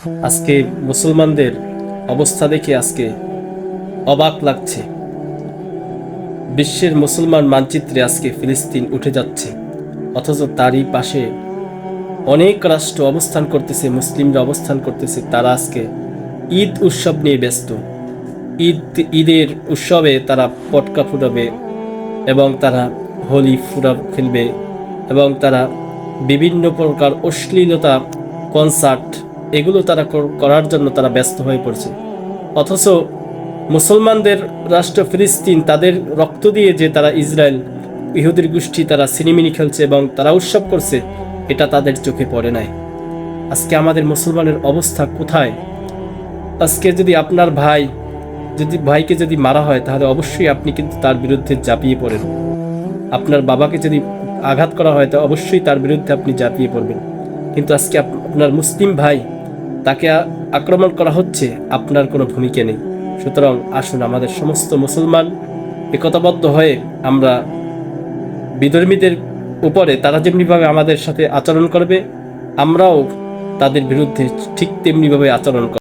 আজকে মুসলমানদের অবস্থা দেখে আজকে অবাক লাগছে। বিশ্বের মুসলমান মানচিত্রে আজকে ফিলিস্তিন উঠে যাচ্ছে, অথচ তারই পাশে অনেক রাষ্ট্র অবস্থান করতেছে, মুসলিমরা অবস্থান করতেছে। তারা আজকে ঈদ উৎসব নিয়ে ব্যস্ত। ঈদের উৎসবে তারা পটকা ফুটাবে এবং তারা হোলি খেলবে এবং তারা বিভিন্ন প্রকার অশ্লীলতা, কনসার্ট, এগুলো তারা করার জন্য তারা ব্যস্ত হয়ে পড়ছে। অথচ মুসলমানদের রাষ্ট্র ফিলিস্তিন, তাদের রক্ত দিয়ে যে তারা ইসরায়েল ইহুদির গোষ্ঠী তারা সিনেমিনি খেলছে এবং তারা উৎসব করছে, এটা তাদের চোখে পড়ে নাই। আজকে আমাদের মুসলমানের অবস্থা কোথায়? আজকে যদি আপনার ভাইকে যদি মারা হয়, তাহলে অবশ্যই আপনি কিন্তু তার বিরুদ্ধে ঝাঁপিয়ে পড়েন। আপনার বাবাকে যদি আঘাত করা হয়, তা অবশ্যই তার বিরুদ্ধে আপনি ঝাঁপিয়ে পড়বেন। কিন্তু আজকে আপনার মুসলিম ভাই, তাকে আক্রমণ করা হচ্ছে, আপনার কোনো ভূমিকা নেই। সুতরাং আসুন আমাদের সমস্ত মুসলমান একতাবদ্ধ হয়ে আমরা বিধর্মীদের উপরে তারা যেমনিভাবে আমাদের সাথে আচরণ করবে, আমরাও তাদের বিরুদ্ধে ঠিক তেমনিভাবে আচরণ করব।